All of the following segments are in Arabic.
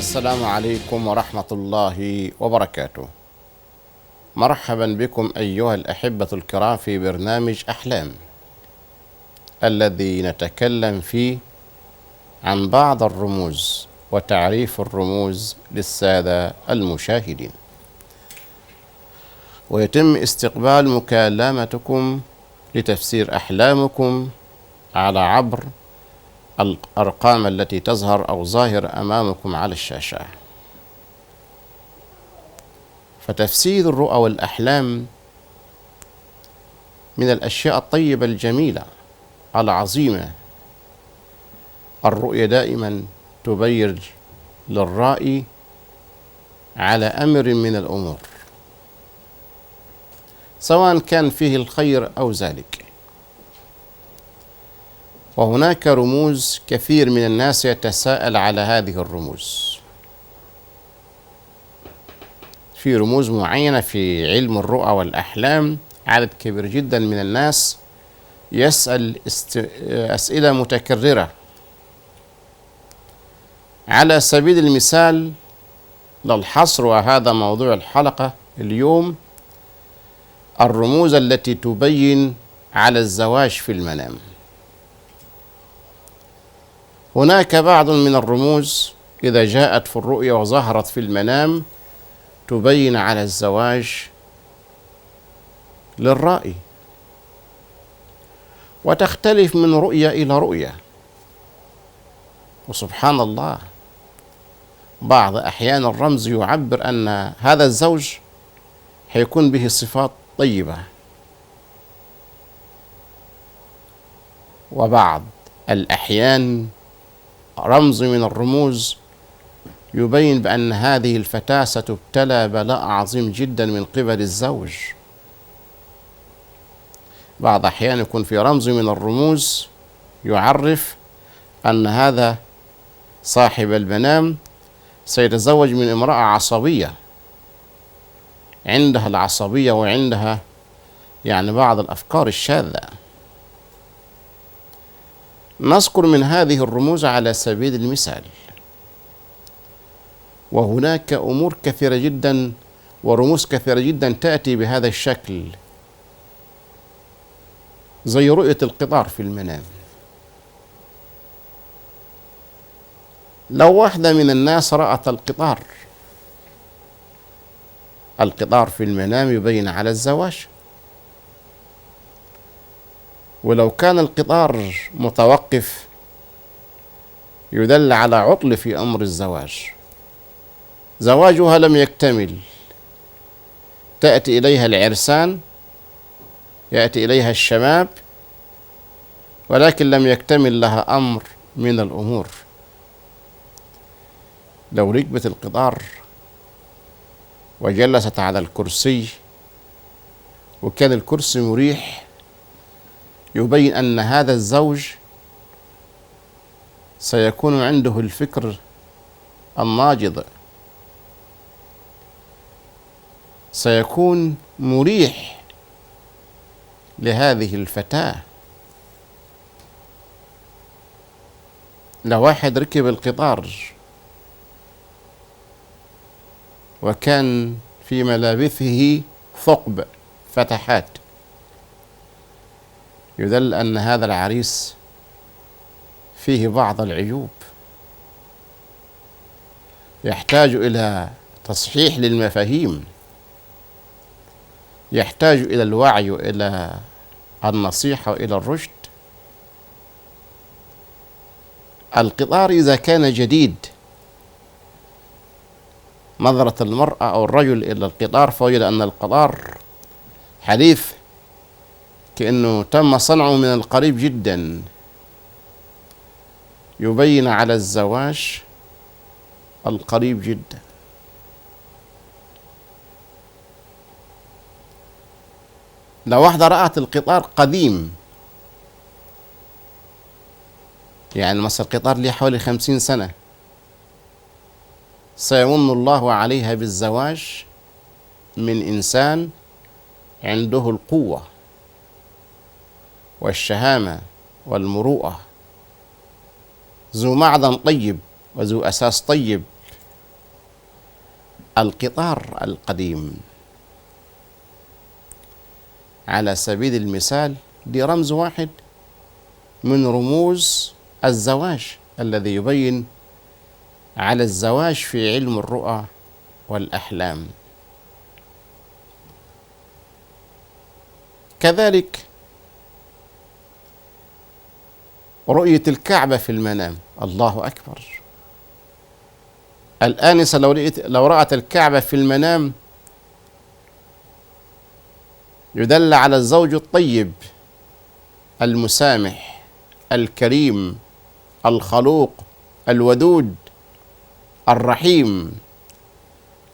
السلام عليكم ورحمة الله وبركاته. مرحبا بكم أيها الأحبة الكرام في برنامج أحلام، الذي نتكلم فيه عن بعض الرموز وتعريف الرموز للسادة المشاهدين، ويتم استقبال مكالمتكم لتفسير أحلامكم على عبر الأرقام التي تظهر أو ظاهر أمامكم على الشاشة. فتفسير الرؤى والأحلام من الأشياء الطيبة الجميلة العظيمة. الرؤيا دائما تبين للرائي على أمر من الأمور، سواء كان فيه الخير أو ذلك. وهناك رموز كثير من الناس يتساءل على هذه الرموز. في رموز معينة في علم الرؤى والأحلام، عدد كبير جدا من الناس يسأل أسئلة متكررة. على سبيل المثال للحصر، وهذا موضوع الحلقة اليوم، الرموز التي تبين على الزواج في المنام. هناك بعض من الرموز إذا جاءت في الرؤيا وظهرت في المنام تبين على الزواج للرائي، وتختلف من رؤية إلى رؤية. وسبحان الله، بعض أحيان الرمز يعبر أن هذا الزوج هيكون به صفات طيبة، وبعض الأحيان رمز من الرموز يبين بأن هذه الفتاة ستبتلى بلاء عظيم جدا من قبل الزوج. بعض أحيان يكون في رمز من الرموز يعرف أن هذا صاحب المنام سيتزوج من امرأة عصبية، عندها العصبية وعندها بعض الأفكار الشاذة. نذكر من هذه الرموز على سبيل المثال، وهناك أمور كثيرة جدا ورموز كثيرة جدا تأتي بهذا الشكل، زي رؤية القطار في المنام. لو واحدة من الناس رأت القطار في المنام يبين على الزواج، ولو كان القطار متوقف يدل على عطل في أمر الزواج، زواجها لم يكتمل. تأتي إليها العرسان، يأتي إليها الشباب، ولكن لم يكتمل لها أمر من الأمور. لو ركبت القطار وجلست على الكرسي وكان الكرسي مريح، يبين أن هذا الزوج سيكون عنده الفكر الناجض، سيكون مريح لهذه الفتاة. لو واحد ركب القطار وكان في ملابسه ثقب فتحات، يدل أن هذا العريس فيه بعض العيوب، يحتاج إلى تصحيح للمفاهيم، يحتاج إلى الوعي وإلى النصيحة وإلى الرشد. القطار إذا كان جديد، نظرة المرأة أو الرجل إلى القطار فوجد أن القطار حديث، كأنه تم صنعه من القريب جدا، يبين على الزواج القريب جدا. لو واحدة رأت القطار قديم، مثلا القطار له حوالي 50 سنة، سيمن الله عليها بالزواج من إنسان عنده القوة والشهامة والمروءة، ذو معدن طيب وذو أساس طيب القطار القديم. على سبيل المثال دي رمز واحد من رموز الزواج الذي يبين على الزواج في علم الرؤى والأحلام. كذلك رؤية الكعبة في المنام، الله أكبر. الآنسة لو رأت الكعبة في المنام يدل على الزوج الطيب المسامح الكريم الخلوق الودود الرحيم،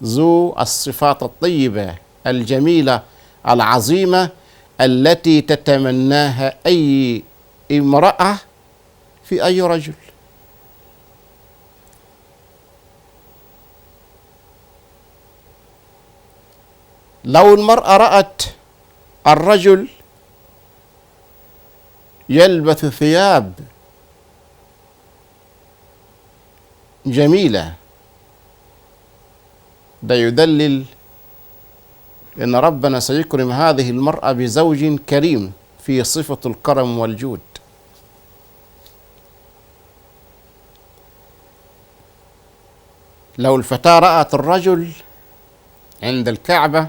ذو الصفات الطيبة الجميلة العظيمة التي تتمناها أي امرأة في أي رجل. لو المرأة رأت الرجل يلبث ثياب جميلة، ده يدلل أن ربنا سيكرم هذه المرأة بزوج كريم في صفة الكرم والجود. لو الفتاة رأت الرجل عند الكعبة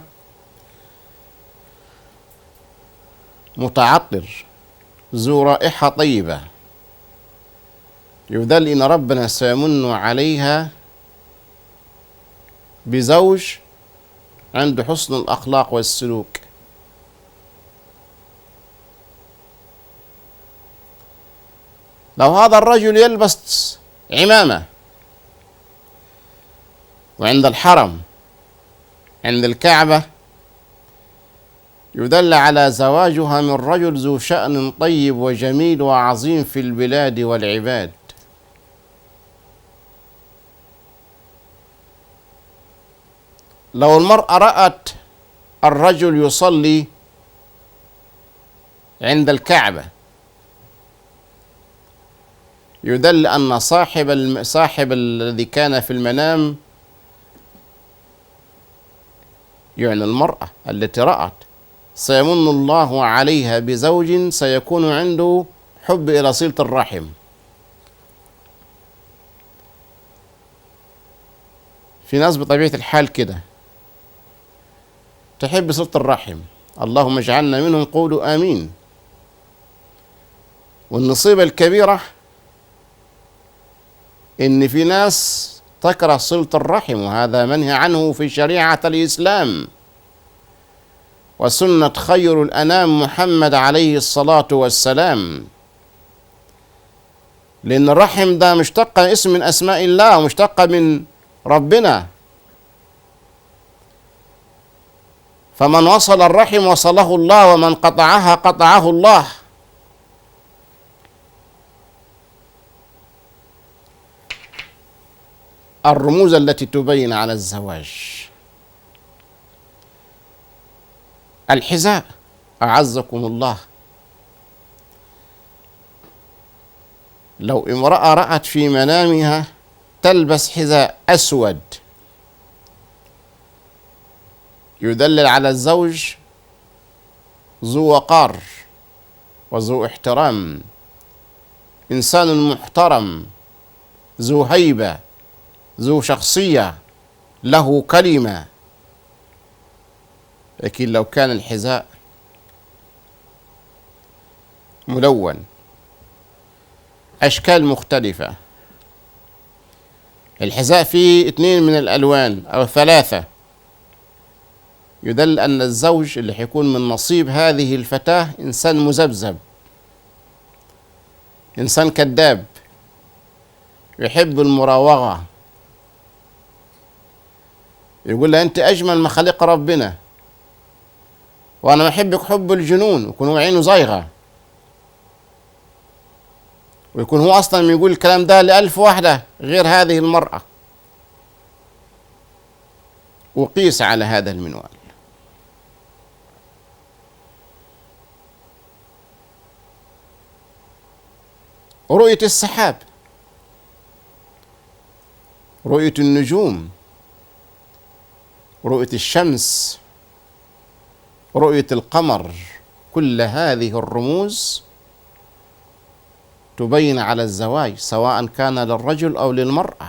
متعطر ذو رائحة طيبة، يدل أن ربنا سيمن عليها بزوج عنده حسن الأخلاق والسلوك. لو هذا الرجل يلبس عمامة وعند الحرم عند الكعبة يدل على زواجها من رجل ذو شأن طيب وجميل وعظيم في البلاد والعباد. لو المرأة رأت الرجل يصلي عند الكعبة يدل أن صاحب الذي كان في المنام، يعني المرأة التي رأت، سيمن الله عليها بزوج سيكون عنده حب إلى صلة الرحم. في ناس بطبيعة الحال كده تحب صلة الرحم، اللهم اجعلنا منهم، قولوا آمين. والنصيبة الكبيرة إن في ناس تكره صلة الرحم، وهذا منهي عنه في شريعة الإسلام وسنة خير الأنام محمد عليه الصلاة والسلام، لأن الرحم ده مشتق اسم من أسماء الله ومشتق من ربنا، فمن وصل الرحم وصله الله ومن قطعها قطعه الله. الرموز التي تبين على الزواج: الحذاء، أعزكم الله. لو امرأة رأت في منامها تلبس حذاء أسود يدلل على الزوج ذو وقار وذو احترام، إنسان محترم ذو هيبة ذو شخصية له كلمة. لكن لو كان الحذاء ملون أشكال مختلفة، الحذاء فيه 2 من الألوان أو 3، يدل أن الزوج اللي حيكون من نصيب هذه الفتاة إنسان مذبذب، إنسان كذاب يحب المراوغة، يقول لها أنت أجمل مخالق ربنا وأنا بحبك حب الجنون، ويكون هو عينه زايغة، ويكون هو أصلا يقول الكلام ده ل1000 واحدة غير هذه المرأة، وقيس على هذا المنوال. رؤية السحاب، رؤية النجوم، رؤية الشمس، رؤية القمر، كل هذه الرموز تبين على الزواج سواء كان للرجل أو للمرأة.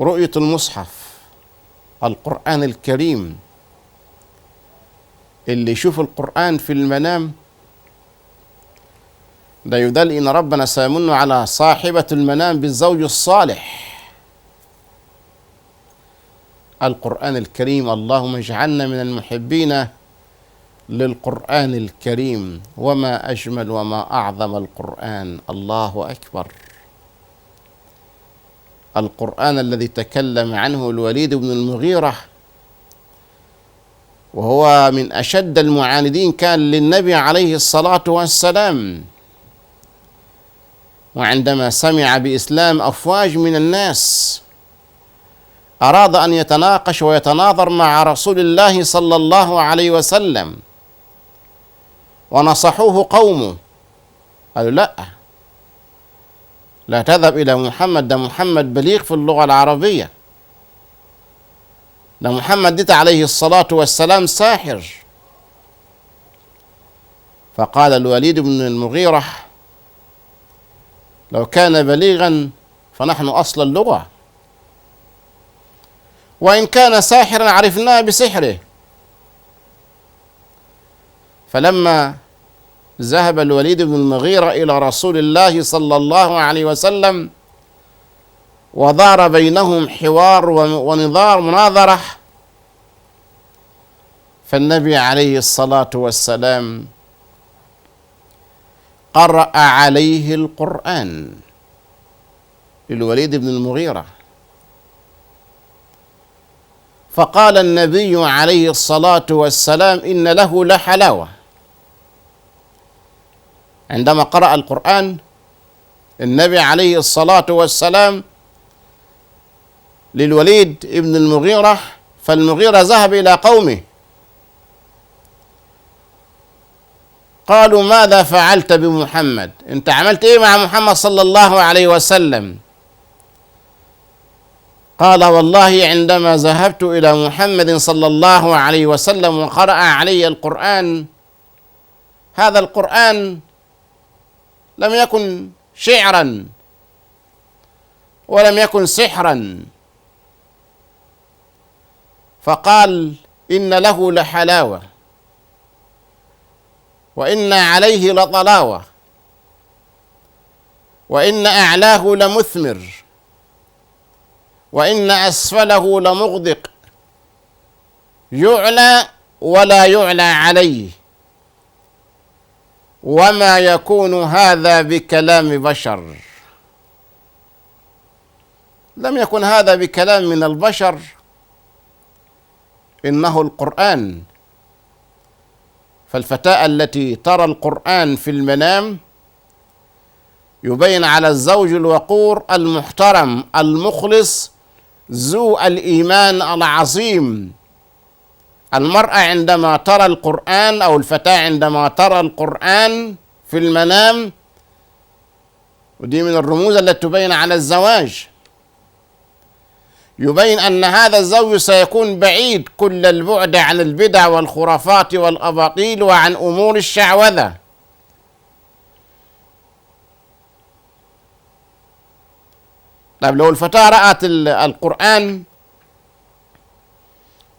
رؤية المصحف، القرآن الكريم، اللي يشوف القرآن في المنام لا يدل إن ربنا سيمن على صاحبة المنام بالزوج الصالح. القرآن الكريم، اللهم اجعلنا من المحبين للقرآن الكريم. وما أجمل وما أعظم القرآن، الله أكبر. القرآن الذي تكلم عنه الوليد بن المغيرة، وهو من أشد المعاندين كان للنبي عليه الصلاة والسلام، وعندما سمع بإسلام أفواج من الناس أراد أن يتناقش ويتناظر مع رسول الله صلى الله عليه وسلم، ونصحوه قومه، قالوا لا تذهب إلى محمد، ده محمد بليغ في اللغة العربية، ده محمد ديت عليه الصلاة والسلام ساحر. فقال الوليد بن المغيرة: لو كان بليغا فنحن أصل اللغة، وإن كان ساحرا عرفناه بسحره. فلما ذهب الوليد بن المغيرة إلى رسول الله صلى الله عليه وسلم ودار بينهم حوار ونظار مناظرة، فالنبي عليه الصلاة والسلام قرأ عليه القرآن للوليد بن المغيرة، فقال النبي عليه الصلاة والسلام: إن له لحلاوة. عندما قرأ القرآن النبي عليه الصلاة والسلام للوليد بن المغيرة، فالمغيرة ذهب إلى قومه قالوا: ماذا فعلت بمحمد؟ أنت عملت إيه مع محمد صلى الله عليه وسلم؟ قال: والله عندما ذهبت إلى محمد صلى الله عليه وسلم وقرأ علي القرآن، هذا القرآن لم يكن شعرا ولم يكن سحرا، فقال: إن له لحلاوة، وإن عليه لطلاوة، وإن أعلاه لمثمر، وإن أسفله لمغدق، يعلى ولا يعلى عليه، وما يكون هذا بكلام بشر. لم يكن هذا بكلام من البشر، إنه القرآن. فالفتاة التي ترى القرآن في المنام يبين على الزوج الوقور المحترم المخلص ذو الإيمان العظيم. المرأة عندما ترى القرآن أو الفتاة عندما ترى القرآن في المنام، ودي من الرموز التي تبين على الزواج، يبين أن هذا الزوج سيكون بعيد كل البعد عن البدع والخرافات والأباطيل وعن أمور الشعوذة. طيب لو الفتاة رأت القرآن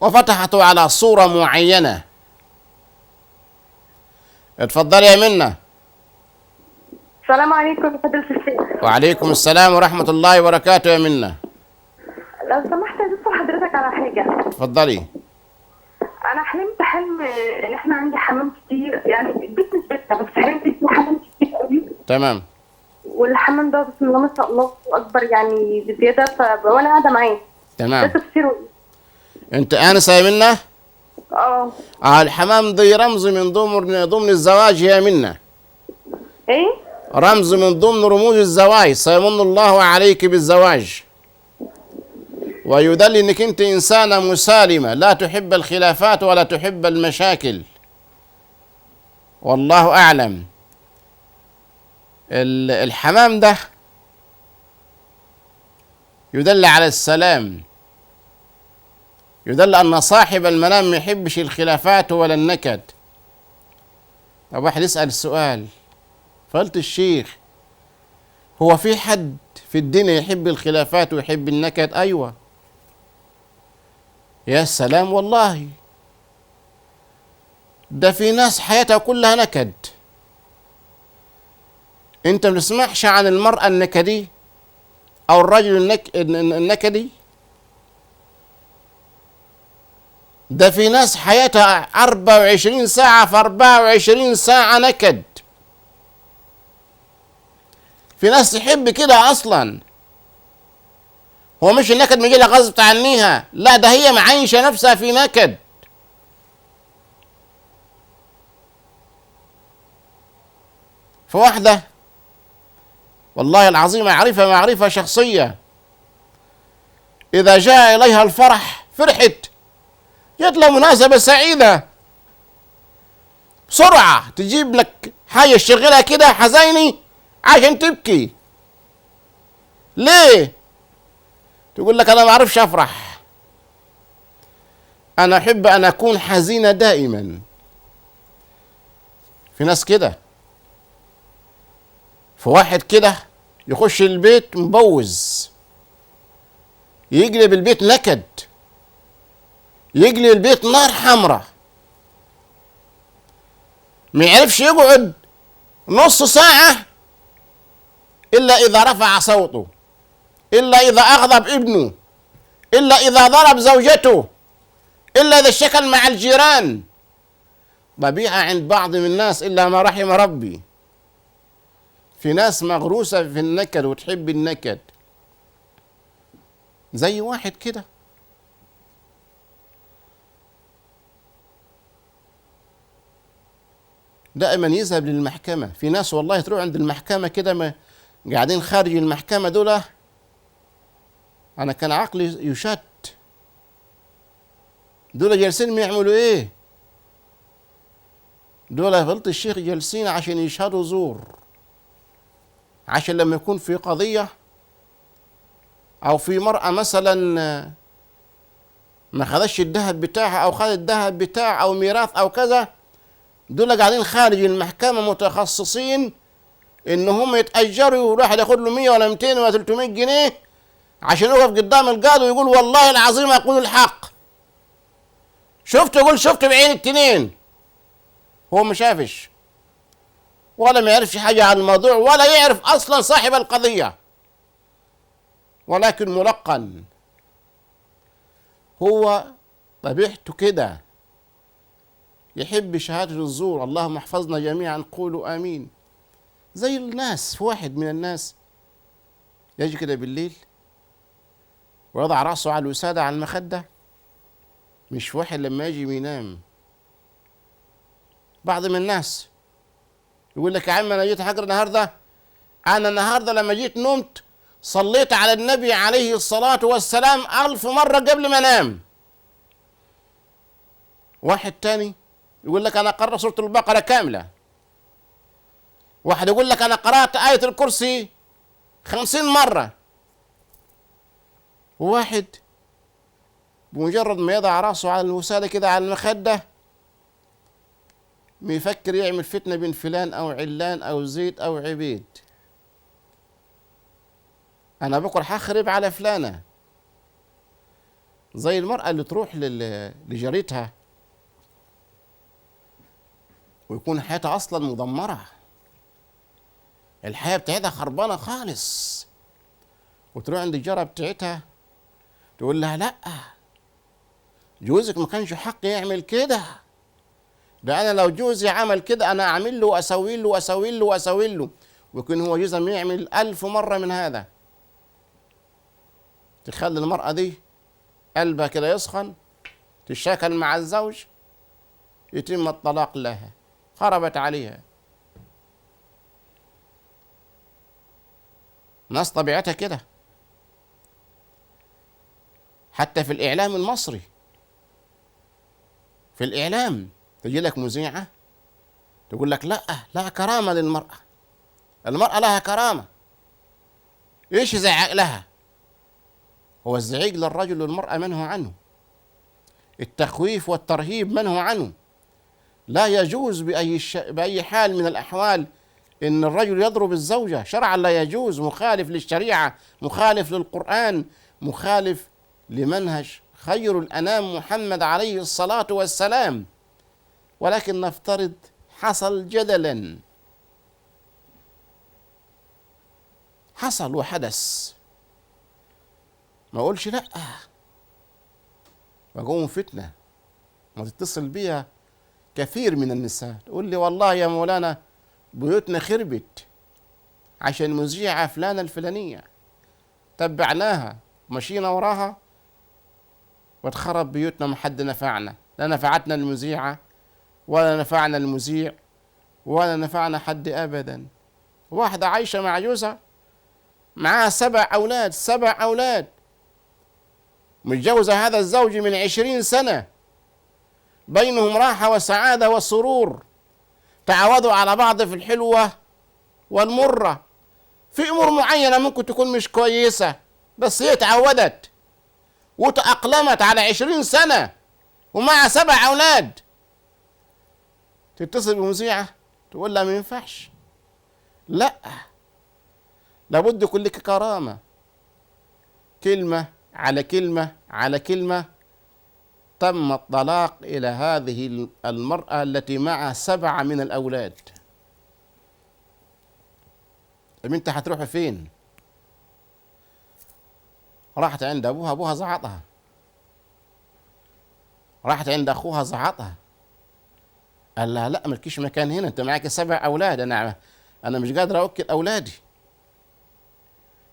وفتحته على صورة معينة، اتفضلي يا منى. السلام عليكم يا فضيلة الشيخ. وعليكم السلام ورحمة الله وبركاته يا منى. لو سمحت اسال حضرتك على حاجة. اتفضلي. أنا حلمت حلم إن إحنا عندي حمام كتير، يعني البيت مش بيتنا بس حلمت فيه حمام كتير قوي. تمام. والحمام ده بسم الله ما شاء الله أكبر يعني بزيادة، وأنا قاعدة معاه. تمام. ده تفسيره إيه؟ أنت آنسة يا منى؟ الحمام دي رمز من ضمن الزواج يا منى. إيه؟ رمز من ضمن رموز الزواج، سيمن الله عليك بالزواج، ويدل انك انت انسانة مسالمة لا تحب الخلافات ولا تحب المشاكل، والله اعلم. الحمام ده يدل على السلام، يدل أن صاحب المنام ما يحبش الخلافات ولا النكد. طب واحد يسأل السؤال، فقلت الشيخ هو في حد في الدنيا يحب الخلافات ويحب النكد؟ أيوة. يا سلام والله، ده في ناس حياتها كلها نكد. انت ما تسمعش عن المرأة النكدي او الرجل النكدي؟ ده في ناس حياتها 24 ساعة في 24 ساعة نكد. في ناس تحب كده اصلا. هو مش النكد بيجي لها غصب عنيها، لا ده هي معيشة نفسها في نكد. فواحدة والله العظيم أعرفها معرفة شخصية، إذا جاء إليها الفرح فرحت، جت لها مناسبة سعيدة بسرعة تجيب لك حاجة تشغلها كده حزيني عشان تبكي. ليه؟ تقول لك أنا ما أعرفش أفرح، أنا أحب أن أكون حزينة دائما. في ناس كده. فواحد كده يخش البيت مبوز، يقلب البيت نكد، يقلب البيت نار حمراء، ما يعرفش يقعد نص ساعة إلا إذا رفع صوته، إلا إذا أغضب ابنه، إلا إذا ضرب زوجته، إلا إذا اشتكى مع الجيران. طبيعة عند بعض من الناس إلا ما رحم ربي. في ناس مغروسة في النكد وتحب النكد. زي واحد كده دائما يذهب للمحكمة. في ناس والله تروح عند المحكمة كده، ما قاعدين خارج المحكمة دول أنا كان عقلي يشت، دول جالسين ما يعملوا إيه؟ دول فضلت الشيخ جالسين عشان يشهدوا زور، عشان لما يكون في قضية أو في مرأة مثلا ما خدش الذهب بتاعها أو خد الذهب بتاعها أو ميراث أو كذا، دول قاعدين خارج المحكمة متخصصين إن هم يتأجروا والواحد ياخد له 100 ولا 200 ولا 300 جنيه عشان يقف قدام القاضي ويقول والله العظيم أقول الحق، شفت، يقول شفت بعين التنين. هو ما شافش ولا ما يعرفش حاجة عن الموضوع ولا يعرف أصلا صاحب القضية، ولكن ملقن. هو طبيعته كده، يحب شهادة الزور. اللهم احفظنا جميعا، قولوا آمين. زي الناس، في واحد من الناس يجي كده بالليل ويضع رأسه على الوسادة على المخدة، مش واحد لما يجي ينام. بعض من الناس يقول لك يا عم أنا جيت حجر النهاردة، أنا النهاردة لما جيت نمت صليت على النبي عليه الصلاة والسلام 1000 مرة قبل ما أنام. واحد تاني يقول لك أنا قرأت سورة البقرة كاملة. واحد يقول لك أنا قرأت آية الكرسي 50 مرة. وواحد بمجرد ما يضع راسه على الوسادة كده على المخدة بيفكر يعمل فتنة بين فلان أو علان أو زيد أو عبيد. أنا بكرة هخرب على فلانة. زي المرأة اللي تروح لجارتها ويكون حياتها أصلا مدمرة، الحياة بتاعتها خربانة خالص، وتروح عند الجارة بتاعتها تقول لها لأ جوزك ما كانش حق يعمل كده، ده أنا لو جوزي عمل كده أنا أعمل له وأسوي له وأسوي له وأسوي له، ويكون هو جوزها ما يعمل 1000 مرة من هذا. تخلي المرأة دي قلبها كده يسخن، تشاكل مع الزوج، يتم الطلاق لها، خربت عليها. ناس طبيعتها كده. حتى في الإعلام المصري، في الإعلام تجي لك مذيعة تقول لك لا كرامة للمرأة، المرأة لها كرامة. إيش يزعق لها؟ هو الزعيق للرجل والمرأة منهى عنه، التخويف والترهيب منهى عنه. لا يجوز بأي حال من الأحوال إن الرجل يضرب الزوجة، شرعا لا يجوز، مخالف للشريعة، مخالف للقرآن، مخالف لمنهج خير الأنام محمد عليه الصلاة والسلام. ولكن نفترض حصل جدلا، حصل وحدث، ما أقولش لأ، بقوم فتنة. ما تتصل بيها كثير من النساء تقول لي والله يا مولانا بيوتنا خربت عشان مذيعة فلانة الفلانية، تبعناها ومشينا وراها واتخرب بيوتنا، ما حد نفعنا، لا نفعتنا المذيعة ولا نفعنا المذيع ولا نفعنا حد أبدا. واحدة عايشة مع جوزها معاها 7 أولاد، 7 أولاد، متجوزة هذا الزوج من 20 سنة، بينهم راحة وسعادة وسرور، تعودوا على بعض في الحلوة والمرة، في أمور معينة ممكن تكون مش كويسة بس هي تعودت وتأقلمت على 20 سنة ومع 7 أولاد. تتصل بمذيعة تقول لها ما ينفعش، لا، لابد يكون لك كرامة، كلمة على كلمة على كلمة. تم الطلاق إلى هذه المرأة التي معها 7 من الأولاد. طب انت هتروح فين؟ راحت عند أبوها، أبوها زعطها، راحت عند أخوها زعطها، قال لها لا مالكيش مكان هنا، انت معاك 7 أولاد، أنا مش قادر أوكل أولادي.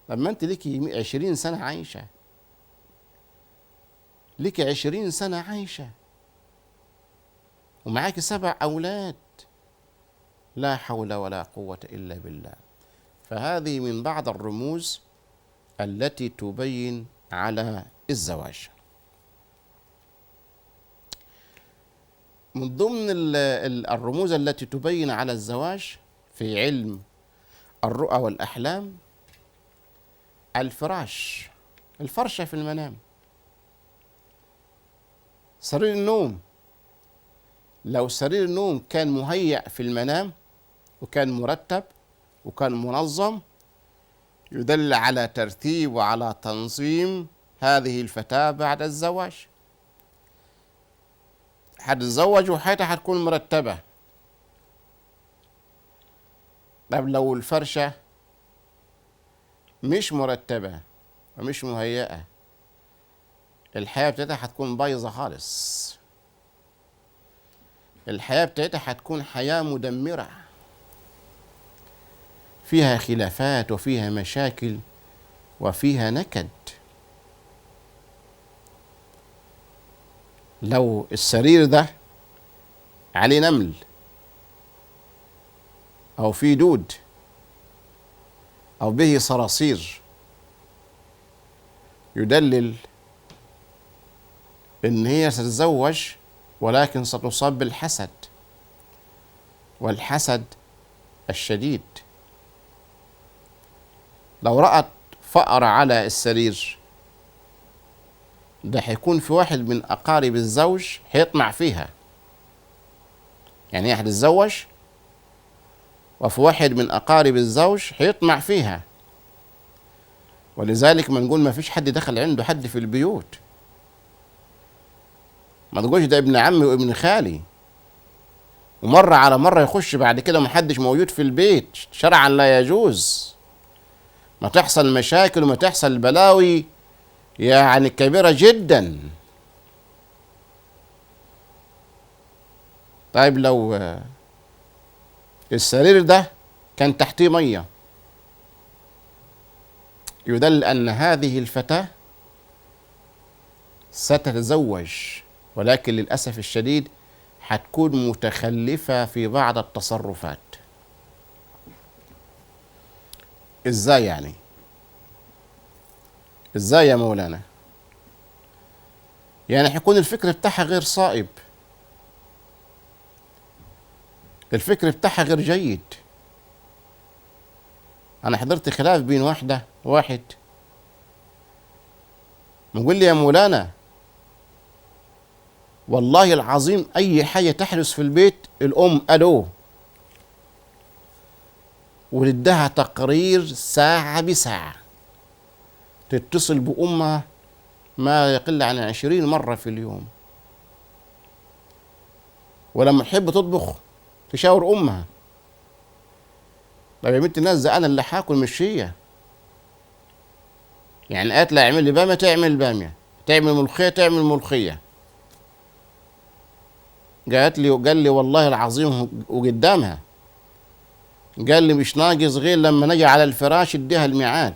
طب ما انت ليكي 20 سنة عايشة، ليكي 20 سنة عايشة ومعاك 7 أولاد، لا حول ولا قوة إلا بالله. فهذه من بعض الرموز التي تبين على الزواج. من ضمن الرموز التي تبين على الزواج في علم الرؤى والأحلام الفراش، الفرشة في المنام، سرير النوم. لو سرير النوم كان مهيأ في المنام وكان مرتب وكان منظم، يدل على ترتيب وعلى تنظيم هذه الفتاة بعد الزواج. هتتزوج وحياتها هتكون مرتبة. طب لو الفرشة مش مرتبة ومش مهيئة، الحياة بتاعتها هتكون بايظة خالص، الحياة بتاعتها هتكون حياة مدمرة، فيها خلافات وفيها مشاكل وفيها نكد. لو السرير ده عليه نمل أو فيه دود أو به صراصير، يدلل إن هي ستتزوج ولكن ستصاب بالحسد، والحسد الشديد. لو رأت فأر على السرير ده هيكون في واحد من أقارب الزوج هيطمع فيها، يعني هي هتتزوج وفي واحد من أقارب الزوج هيطمع فيها. ولذلك ما نقول ما فيش حد دخل عنده حد في البيوت، ما تقولش ده ابن عمي وابن خالي ومرة على مرة يخش بعد كده محدش موجود في البيت، شرعا لا يجوز. ما تحصل مشاكل وما تحصل بلاوي يعني كبيرة جدا. طيب لو السرير ده كان تحتيه مية، يدل أن هذه الفتاة ستتزوج، ولكن للأسف الشديد هتكون متخلفة في بعض التصرفات. إزاي يعني؟ إزاي يا مولانا؟ يعني هيكون الفكر بتاعها غير صائب، الفكر بتاعها غير جيد. أنا حضرت خلاف بين واحد نقول لي يا مولانا والله العظيم أي حاجة تحدث في البيت الأم ألو ولدها تقرير ساعة بساعة، تتصل بأمها ما يقل عن 20 مرة في اليوم، ولما تحب تطبخ تشاور أمها طب يا بنت الناس ده أنا اللي هاكل مش هي. يعني قالت لها اعمل لي بامية تعمل بامية، تعمل ملوخية تعمل ملوخية. قال لي والله العظيم وقدامها قال لي مش ناقص غير لما نجي على الفراش اديها الميعاد.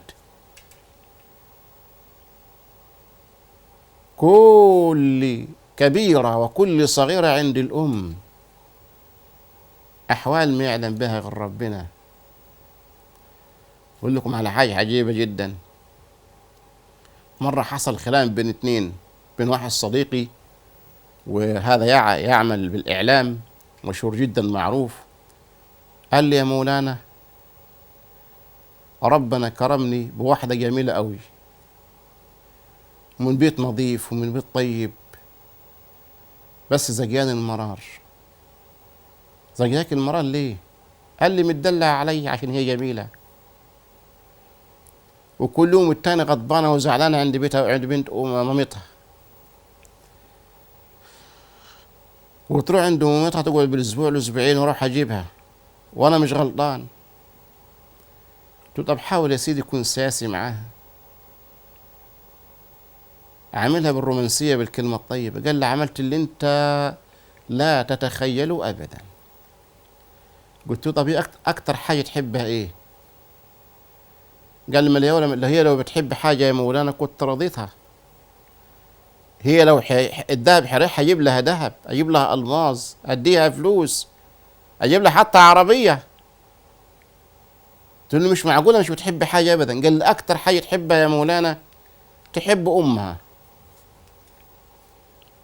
كل كبيرة وكل صغيرة عند الأم أحوال ما يعلم بها غير ربنا. أقول لكم على حاجة عجيبة جدا. مرة حصل خلاف بين اتنين، بين واحد صديقي وهذا يعمل بالإعلام مشهور جدا معروف. قال لي يا مولانا ربنا كرمني بواحدة جميلة قوي ومن بيت نظيف ومن بيت طيب، بس زقيان المرار. زقياك المرار ليه؟ قال لي متدلع علي عشان هي جميلة، وكل يوم التاني غضبانة وزعلانة عند بيتها وعند بنت مامتها، وتروح عند مامتها تقعد بالأسبوع الأسبوعين وأروح أجيبها وأنا مش غلطان. قلت له طب حاول يا سيدي كن سياسي معاها، عاملها بالرومانسية بالكلمة الطيبة. قال لي عملت اللي أنت لا تتخيله أبدا. قلت له طب أكتر حاجة تحبها إيه؟ قال لي هي لو بتحب حاجة يا مولانا كنت رضيتها. هي لو الدهب حريح أجيب لها دهب، أجيب لها ألماظ، أديها فلوس، أجيب لها حتى عربية. قلت له مش معقولة مش بتحب حاجة أبدا. قال لي أكتر حاجة تحبها يا مولانا تحب أمها.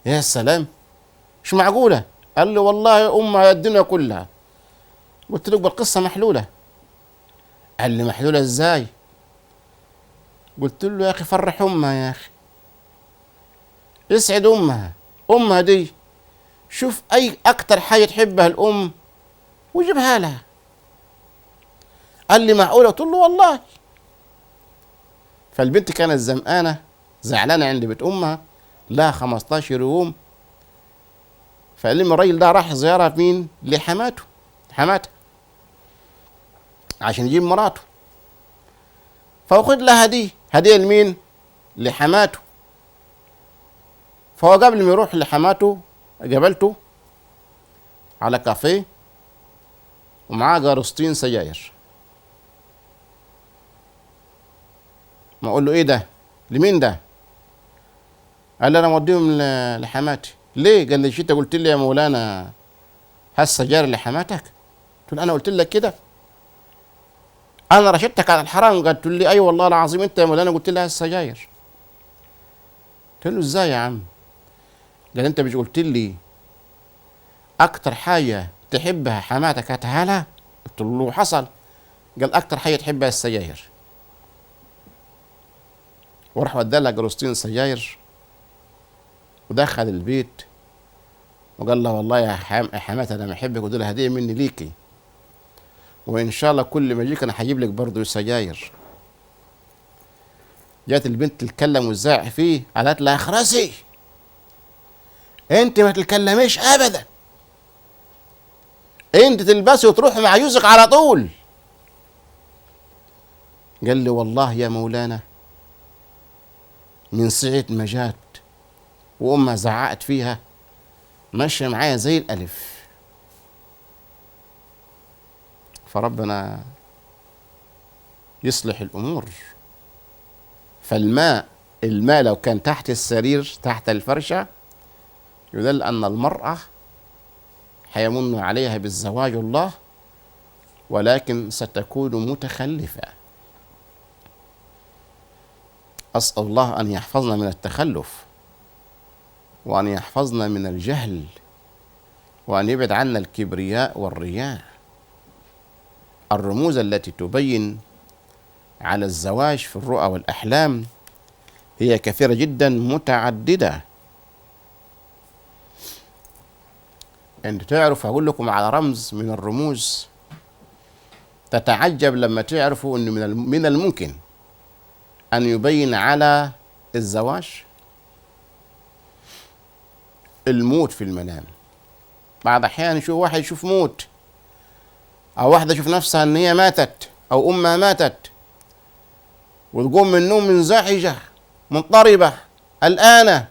يا سلام، مش معقولة. قال لي والله أمها الدنيا كلها. قلت له بالقصة محلولة. قال لي محلولة إزاي؟ قلت له يا أخي فرح أمها، يا أخي اسعد أمها. أمها دي شوف أي أكتر حاجة تحبها الأم وجيبها لها. قال لي معقولة؟ قلت له والله. فالبنت كانت زمقانة زعلانة عند بيت أمها لها 15 يوم. فقال لي الراجل ده راح زيارة مين؟ لحماتها عشان يجيب مراته، فأخذ لها هدية لمين؟ لحماته. فهو قبل ما يروح لحماته قابلته على كافيه ومعاه جارستين سجاير. ما اقول له ايه ده؟ لمين ده؟ قال لي انا موديهم لحماتي. ليه؟ قال لي انت قلت لي يا مولانا هالسجاير لحماتك؟ قلت له انا قلت لك كده؟ انا رشدتك على الحرام. قلت لي اي والله العظيم انت يا مولانا قلت لي هالسجاير. قلت له ازاي يا عم؟ قال انت مش قلت لي اكتر حاجه تحبها حماتك هاتها لها؟ قلت له حصل. قال اكتر حاجه تحبها السجاير. وراح ودى لها جروستين سجاير ودخل البيت وقال لها والله يا حماتي انا بحبك ودول هديه مني ليكي، وان شاء الله كل ما اجيك انا هجيب لك برضه سجاير. جات البنت تتكلم وتزعق فيه، قالت لها اخرسي انت ما تتكلميش ابدا، انت تلبسي وتروحي مع جوزك على طول. قال لي والله يا مولانا من ساعة ما جات وامها زعقت فيها ماشيه معايا زي الالف. فربنا يصلح الامور. فالماء لو كان تحت السرير تحت الفرشه يدل ان المراه حيمن عليها بالزواج الله، ولكن ستكون متخلفه. اسال الله ان يحفظنا من التخلف، وأن يحفظنا من الجهل، وأن يبعد عنا الكبرياء والرياء. الرموز التي تبين على الزواج في الرؤى والأحلام هي كثيرة جدا متعددة. انتوا تعرفوا، هقول لكم على رمز من الرموز تتعجب لما تعرفوا انه من الممكن ان يبين على الزواج. الموت في المنام. بعض احيان يشوف واحد يشوف موت، او واحدة تشوف نفسها ان هي ماتت او امها ماتت، وتقوم من النوم منزعجة مضطربة قلقانة.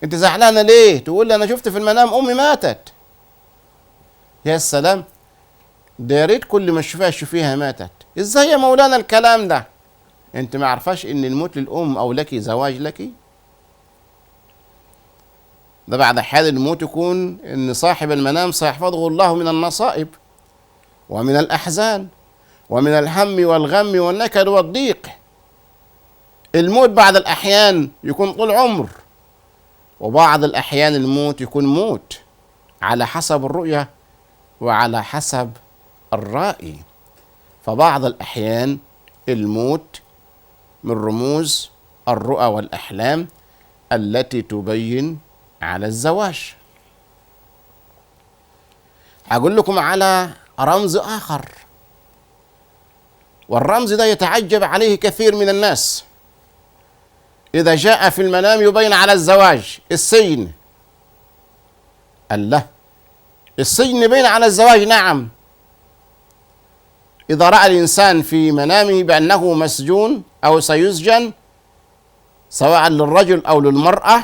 انت زعلانة ليه؟ تقول لي انا شفت في المنام امي ماتت. يا سلام، ده يا ريت كل ما تشوفيها تشوفيها ماتت. ازاي يا مولانا الكلام ده؟ انت ما عرفاش ان الموت للام او لك زواج لك؟ ده بعد حال الموت يكون ان صاحب المنام سيحفظه الله من المصائب ومن الاحزان ومن الهم والغم والنكد والضيق. الموت بعض الاحيان يكون طول عمر، وبعض الاحيان الموت يكون موت، على حسب الرؤية وعلى حسب الرأي. فبعض الأحيان الموت من رموز الرؤى والأحلام التي تبين على الزواج. هقول لكم على رمز آخر، والرمز ده يتعجب عليه كثير من الناس. إذا جاء في المنام يبين على الزواج السجن. الله، السجن يبين على الزواج؟ نعم. إذا رأى الإنسان في منامه بأنه مسجون أو سيسجن سواء للرجل أو للمرأة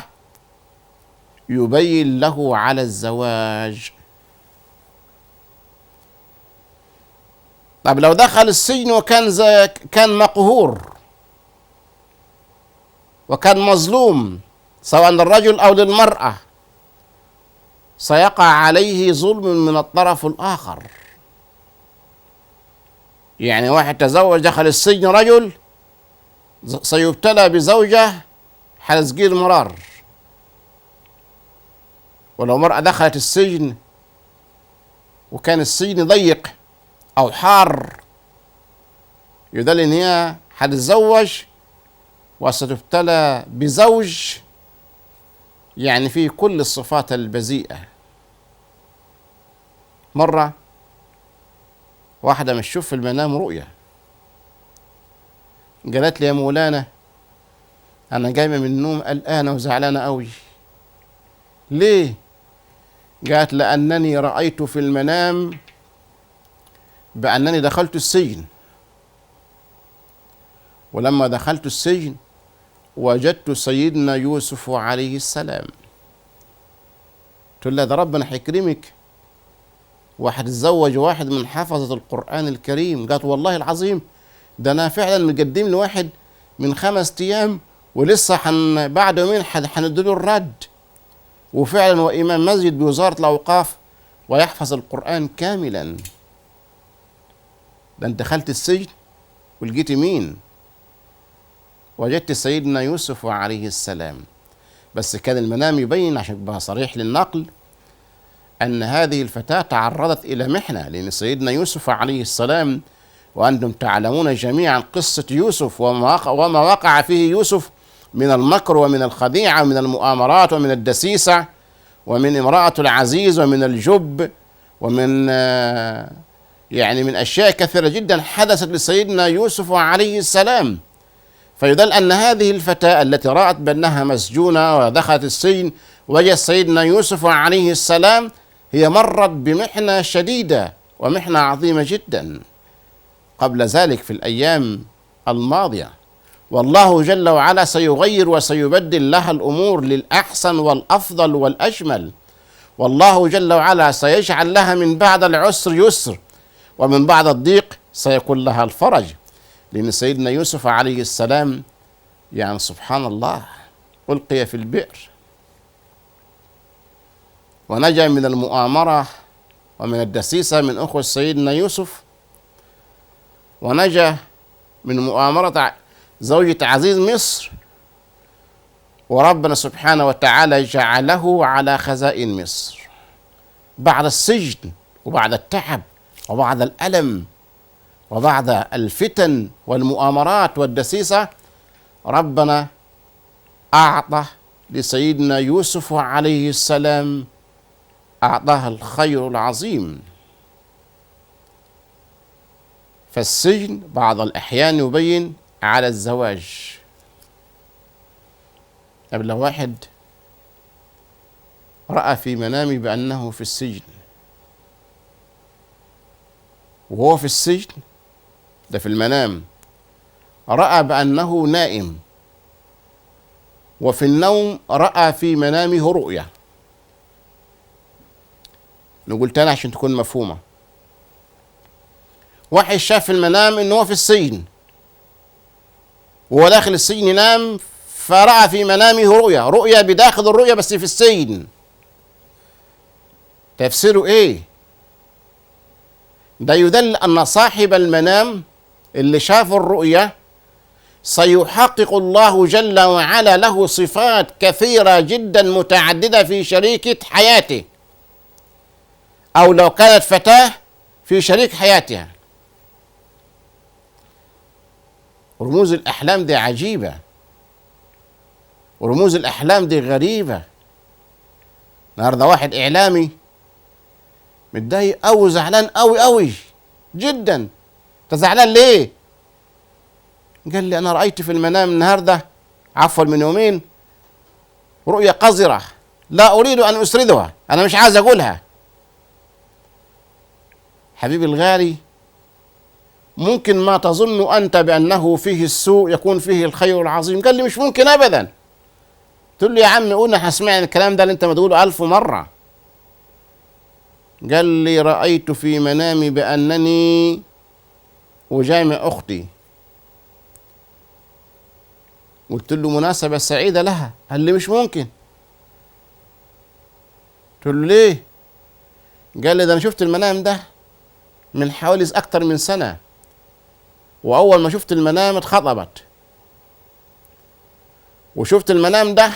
يبين له على الزواج. طب لو دخل السجن وكان كان مقهور وكان مظلوم سواء للرجل أو للمرأة، سيقع عليه ظلم من الطرف الآخر. يعني واحد تزوج دخل السجن رجل، سيبتلى بزوجة حلزقير مرار. ولو مرأة دخلت السجن وكان السجن ضيق أو حار، يدل إن هي حتتزوج وستبتلى بزوج يعني فيه كل الصفات البذيئة. مرة واحدة مش تشوف في المنام رؤية، قالت لي يا مولانا أنا قايمة من النوم قلقانة وزعلانة قوي. ليه؟ قالت لأنني رأيت في المنام بأنني دخلت السجن، ولما دخلت السجن وجدت سيدنا يوسف عليه السلام. تقول لها ده ربنا هيكرمك وهتتزوج واحد من حفظة القرآن الكريم. قالت والله العظيم ده أنا فعلا مقدم لواحد من 5 أيام ولسه بعد يومين هنديله الرد، وفعلا وإمام مسجد بوزارة الأوقاف ويحفظ القرآن كاملا. ده انت دخلت السجن ولقيت مين؟ وجدت سيدنا يوسف عليه السلام. بس كان المنام يبين عشان يبقى صريح للنقل أن هذه الفتاة تعرضت إلى محنة، لأن سيدنا يوسف عليه السلام وأنتم تعلمون جميعا قصة يوسف وما وقع فيه يوسف من المكر ومن الخديعة ومن المؤامرات ومن الدسيسة ومن امرأة العزيز ومن الجب ومن يعني من أشياء كثيرة جدا حدثت لسيدنا يوسف عليه السلام. فيدل أن هذه الفتاة التي رأت بأنها مسجونة ودخلت السجن وجد سيدنا يوسف عليه السلام هي مرت بمحنة شديدة ومحنة عظيمة جدا قبل ذلك في الأيام الماضية. والله جل وعلا سيغير وسيبدل لها الأمور للأحسن والأفضل والأجمل. والله جل وعلا سيجعل لها من بعد العسر يسر، ومن بعد الضيق سيكون لها الفرج. لأن سيدنا يوسف عليه السلام يعني سبحان الله ألقي في البئر ونجا من المؤامرة ومن الدسيسة من أخوة سيدنا يوسف، ونجا من مؤامرة زوجة عزيز مصر، وربنا سبحانه وتعالى جعله على خزائن مصر بعد السجن وبعد التعب وبعد الألم وبعد الفتن والمؤامرات والدسيسة. ربنا أعطى لسيدنا يوسف عليه السلام، أعطاه الخير العظيم. فالسجن بعض الأحيان يبين على الزواج. قبل واحد رأى في منامه بأنه في السجن، وهو في السجن ده في المنام رأى بأنه نائم، وفي النوم رأى في منامه رؤيا. نقول تاني عشان تكون مفهومة. واحد شاف في المنام انه هو في السجن، وهو داخل السجن ينام، فرأى في منامه رؤيا بداخل الرؤيا بس في السجن. تفسيره ايه؟ ده يدل ان صاحب المنام اللي شاف الرؤيا سيحقق الله جل وعلا له صفات كثيرة جدا متعددة في شريكة حياته، أو لو كانت فتاة في شريك حياتها. رموز الأحلام دي عجيبة، ورموز الأحلام دي غريبة. النهارده واحد إعلامي متضايق أوي، زعلان أوي جدا. أنت زعلان ليه؟ قال لي أنا رأيت في المنام النهارده، عفوا من يومين، رؤيا قذرة لا أريد أن أسردها، أنا مش عايز أقولها. حبيبي الغالي، ممكن ما تظن أنت بأنه فيه السوء يكون فيه الخير العظيم. قال لي مش ممكن أبدا. قلت له يا عم قلنا هسمع الكلام ده اللي أنت ما تقوله 1000 مرة. قال لي رأيت في منامي بأنني أجامع أختي. قلت له مناسبة سعيدة لها. قال لي مش ممكن. قلت له ليه؟ قال لي ده أنا شفت المنام ده من حوالي أكتر من سنة، وأول ما شفت المنام اتخطبت، وشفت المنام ده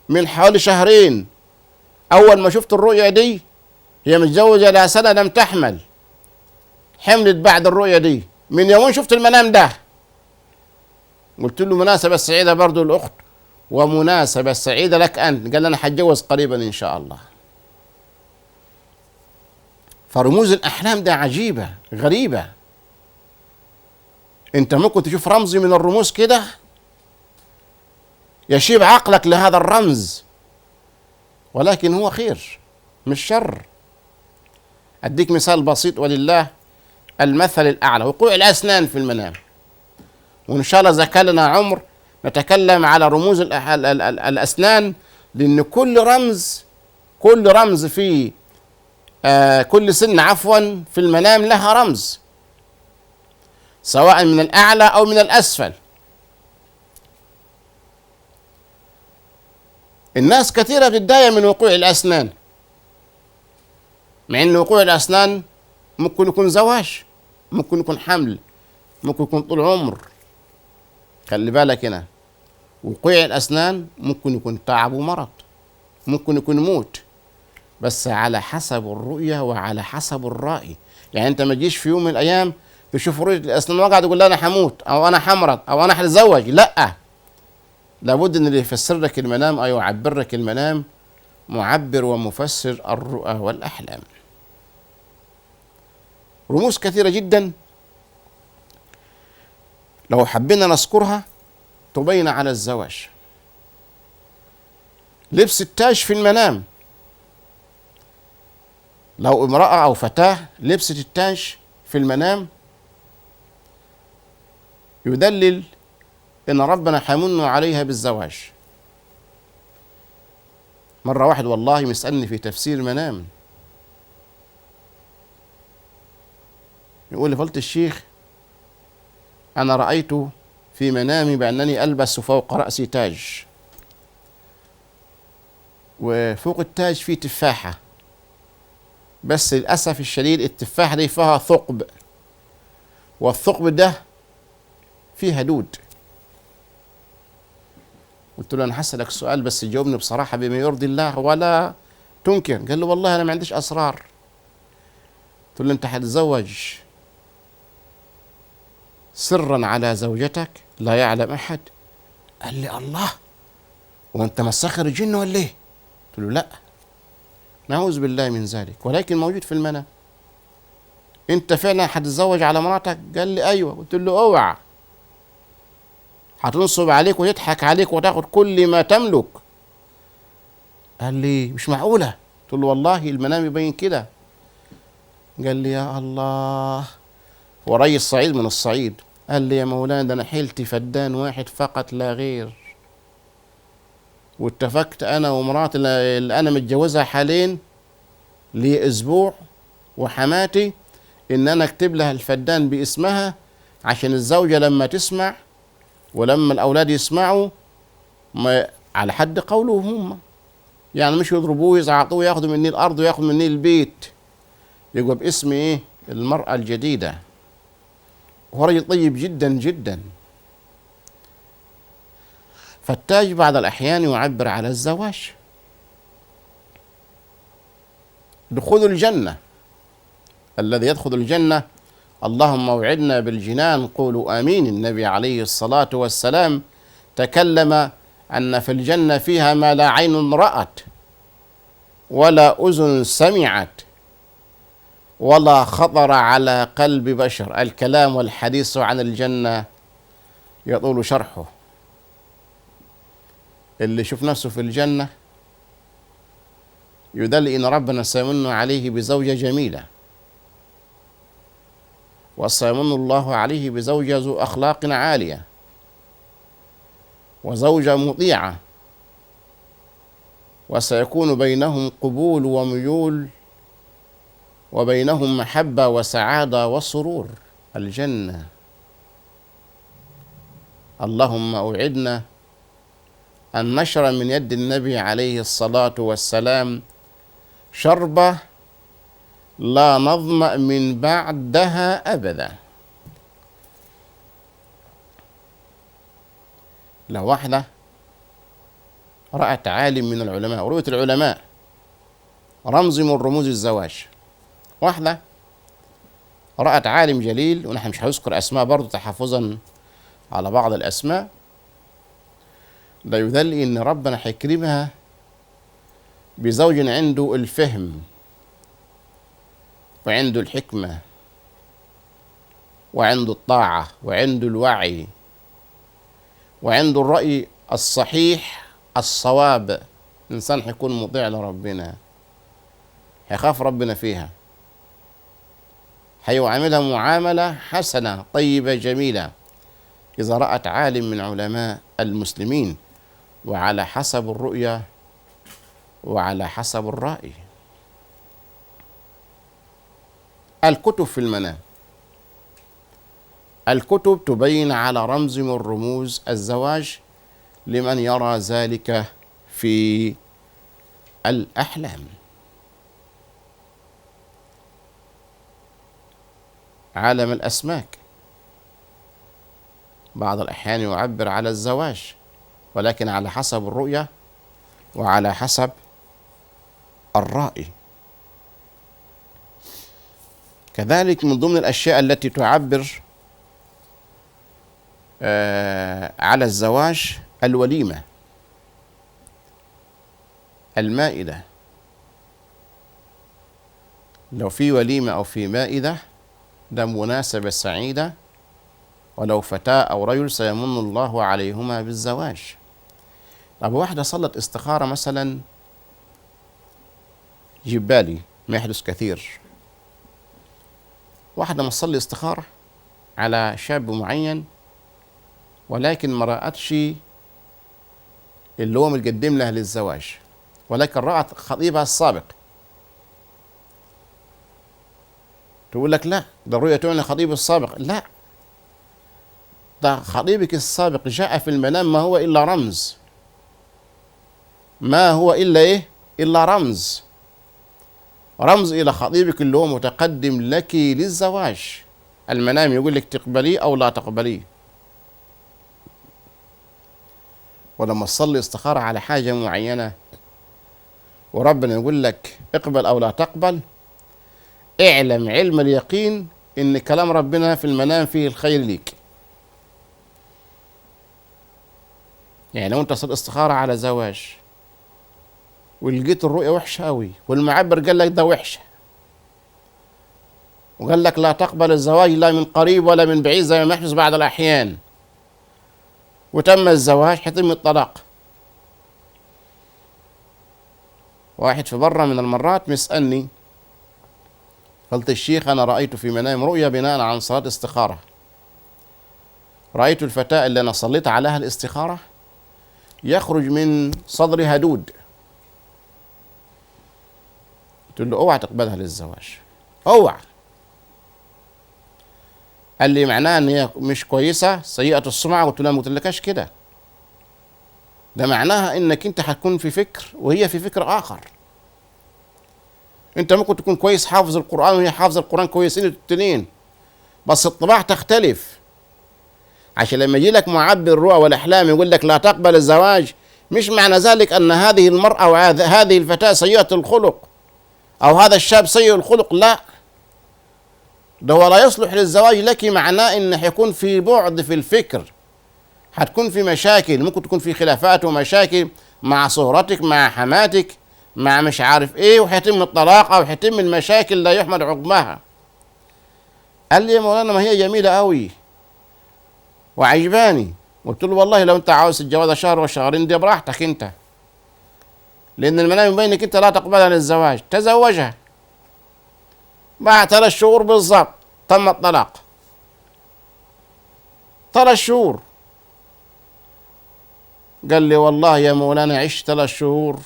من حوالي شهرين. أول ما شفت الرؤية دي هي متزوجة لها سنة لم تحمل، حملت بعد الرؤية دي. من يومين شفت المنام ده. قلت له مناسبة سعيدة برضو الأخت، ومناسبة سعيدة لك أنت. قال لي أنا هتجوز قريبا إن شاء الله. فرموز الأحلام ده عجيبة غريبة. أنت ممكن تشوف رمز من الرموز كده يشيب عقلك لهذا الرمز، ولكن هو خير مش شر. أديك مثال بسيط ولله المثل الأعلى. وقوع الأسنان في المنام، وإن شاء الله إذا كان لنا عمر نتكلم على رموز الأسنان، لأن كل رمز في كل سن عفوا في المنام لها رمز، سواء من الأعلى أو من الأسفل. الناس كثيرة بتتضايق من وقوع الأسنان، مع أن وقوع الأسنان ممكن يكون زواج، ممكن يكون حمل، ممكن يكون طول عمر. خلي بالك هنا، وقوع الأسنان ممكن يكون تعب ومرض، ممكن يكون موت، بس على حسب الرؤية وعلى حسب الرأي. يعني أنت ما تجيش في يوم من الأيام تشوف رؤية الأسنان وقعد تقول لا أنا هموت أو أنا همرض أو أنا هتزوج. لأ، لابد أن اللي يفسر لك المنام أو يعبر لك المنام معبر ومفسر الرؤى والأحلام. رموز كثيرة جدا لو حبينا نذكرها تبين على الزواج. لبس التاج في المنام، لو امرأة أو فتاة لبست التاج في المنام يدلل إن ربنا حيمن عليها بالزواج. مرة واحد والله مسألني في تفسير المنام، يقول لي فضيلة الشيخ أنا رأيت في منامي بأنني ألبس فوق رأسي تاج، وفوق التاج فيه تفاحة، بس للأسف الشديد التفاحة دي فيها ثقب، والثقب ده فيه دود. قلت له أنا هسألك سؤال بس جاوبني بصراحة بما يرضي الله ولا تنكر. قال له والله أنا ما عنديش أسرار. قلت له أنت هتتزوج سرا على زوجتك لا يعلم أحد. قال لي الله، وأنت مسخر الجن ولا إيه؟ قلت له لا، نعوذ بالله من ذلك، ولكن موجود في المنام. أنت فعلا هتتزوج على مراتك؟ قال لي أيوه. قلت له اوعى، هتنصب عليك وتضحك عليك وتاخد كل ما تملك. قال لي مش معقولة. قلت له والله المنام يبين كده. قال لي يا الله، هو ري الصعيد من الصعيد. قال لي يا مولانا، ده انا حيلتي فدان واحد فقط لا غير، واتفقت انا ومراتي اللي انا متجوزها حاليا لي اسبوع وحماتي ان انا اكتب لها الفدان باسمها، عشان الزوجة لما تسمع ولما الاولاد يسمعوا ما على حد قولهم هم، يعني مش يضربوه يزعطوه ياخدوا مني الارض وياخدوا مني البيت، يبقى باسم ايه؟ المرأة الجديدة. هو رجل طيب جدا جدا. فالتاج بعض الأحيان يعبر على الزواج. دخول الجنة، الذي يدخل الجنة اللهم اوعدنا بالجنان قولوا آمين. النبي عليه الصلاة والسلام تكلم أن في الجنة فيها ما لا عين رأت ولا أذن سمعت ولا خطر على قلب بشر. الكلام والحديث عن الجنة يطول شرحه. اللي يشوف نفسه في الجنة يدل إن ربنا سيمن عليه بزوجة جميلة، وسيمن الله عليه بزوجة ذو أخلاق عالية، وزوجة مطيعة، وسيكون بينهم قبول وميول، وبينهم محبة وسعادة وسرور. الجنة. اللهم أوعدنا أن نشرب من يد النبي عليه الصلاة والسلام شربة لا نظمأ من بعدها أبدا. لو واحدة رأت عالم من العلماء، ورؤية العلماء رمز من رموز الزواج، واحدة رأت عالم جليل، ونحن مش هنذكر أسماء برضو تحفظا على بعض الأسماء، لا يدل إن ربنا هيكرمها بزوج عنده الفهم وعنده الحكمة وعنده الطاعة وعنده الوعي وعنده الرأي الصحيح الصواب. إنسان هيكون مطيع لربنا، هيخاف ربنا فيها، هيعاملها معاملة حسنة طيبة جميلة إذا رأت عالم من علماء المسلمين، وعلى حسب الرؤية وعلى حسب الرأي. الكتب في المنام، الكتب تبين على رمز من رموز الزواج لمن يرى ذلك في الأحلام. عالم الأسماك بعض الأحيان يعبر على الزواج، ولكن على حسب الرؤية وعلى حسب الرأي. كذلك من ضمن الأشياء التي تعبر على الزواج الوليمة، المائدة. لو في وليمة أو في مائدة ده مناسبة سعيدة، ولو فتاة أو رجل سيمن الله عليهما بالزواج. طب واحدة صلت استخارة مثلا، جبالي ما يحدث كثير، واحدة ما تصلي استخارة على شاب معين، ولكن ما رأتش اللي هو متقدم لها للزواج، ولكن رأت خطيبها السابق، تقول لك لا، ده الرؤية تعني خطيب السابق. لا، ده خطيبك السابق جاء في المنام ما هو إلا رمز، ما هو إلا إيه؟ إلا رمز، رمز إلى خطيبك اللي هو متقدم لك للزواج. المنام يقول لك تقبليه أو لا تقبليه. ولما تصلي استخارة على حاجة معينة وربنا يقول لك اقبل أو لا تقبل، اعلم علم اليقين إن كلام ربنا في المنام فيه الخير ليك. يعني لو انت صليت استخارة على زواج ولقيت الرؤية وحشة قوي والمعبر قال لك ده وحشة وقال لك لا تقبل الزواج لا من قريب ولا من بعيد زي ما يحدث بعض الأحيان، وتم الزواج حيتم الطلاق. واحد في مرة من المرات مسألني، قلت الشيخ أنا رأيت في منام رؤيا بناء عن صلاة استخارة، رأيت الفتاة اللي أنا صليت عليها الاستخارة يخرج من صدرها دود. قلت له اوعى تقبلها للزواج، اوعى. قال لي معناها ان هي مش كويسه سيئه السمعه. قلت له ما قلتلكش كده، ده معناها انك انت هتكون في فكر وهي في فكر اخر. انت ممكن تكون كويس حافظ القران وهي حافظه القران كويسين التنين، بس الطباع تختلف. عشان لما يجي لك معبر الرؤى والاحلام يقول لك لا تقبل الزواج، مش معنى ذلك ان هذه المراه او هذه الفتاه سيئه الخلق او هذا الشاب سيء الخلق، لا، ده هو لا يصلح للزواج لك، معناه ان حيكون في بعد في الفكر، حتكون في مشاكل، ممكن تكون في خلافات ومشاكل مع صهرتك مع حماتك مع مش عارف ايه، وحيتم الطلاق او حيتم المشاكل لا يحمد عقباها. قال لي يا مولانا ما هي جميله قوي وعجباني. قلت له والله لو انت عاوز تتجوزها شهر وشهرين دي براحتك انت، لان المنام يبين انك انت لا تقبلها للزواج. تزوجها بعد 3 شهور بالضبط تم الطلاق، 3 شهور. قال لي والله يا مولانا عشت 3 شهور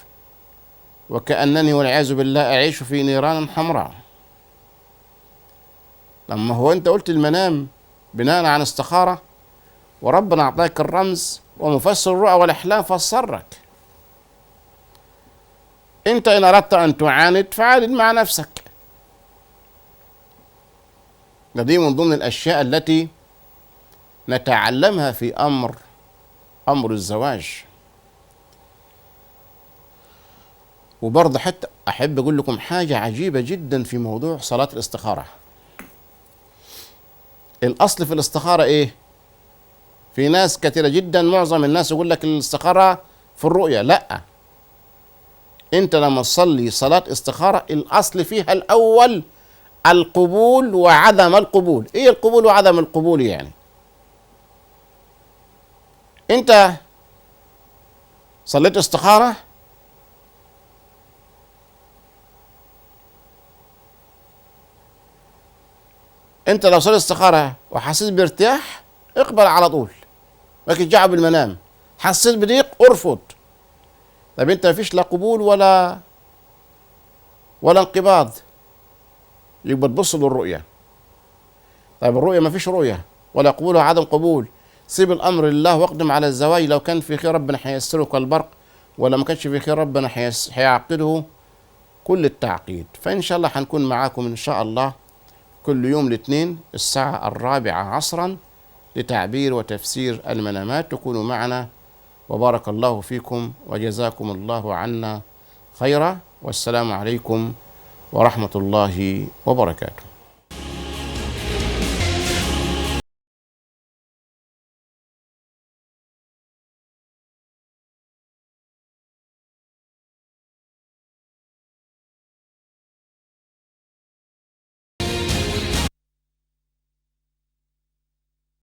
وكأنني والعياذ بالله أعيش في نيران حمراء. لما هو أنت قلت المنام بناء عن استخارة، وربنا أعطاك الرمز ومفسر الرؤى والأحلام فسرك. أنت إن أردت أن تعاند فعاند مع نفسك. دي من ضمن الأشياء التي نتعلمها في أمر الزواج. وبرضه حتى أحب أقول لكم حاجة عجيبة جدا في موضوع صلاة الاستخارة. الأصل في الاستخارة إيه؟ في ناس كثيرة جدا معظم الناس يقول لك الاستخارة في الرؤية، لأ. أنت لما تصلي صلاة استخارة الأصل فيها الأول القبول وعدم القبول. إيه القبول وعدم القبول يعني؟ أنت صليت استخارة انت لو صليت استخارة وحسيت بارتياح اقبل على طول، ما ترجع بالمنام. حسيت بضيق ارفض. طب انت مفيش لا قبول ولا انقباض، يبقى تبص للرؤية. طيب الرؤية مفيش رؤية ولا قبول ولا عدم قبول، سيب الامر لله واقدم على الزواج. لو كان في خير ربنا هيسره كالبرق، ولا ما كانش في خير ربنا هيعقده كل التعقيد. فان شاء الله هنكون معاكم ان شاء الله كل يوم الاثنين الساعة 4 عصرا لتعبير وتفسير المنامات. تكونوا معنا وبارك الله فيكم وجزاكم الله عنا خيرا، والسلام عليكم ورحمة الله وبركاته.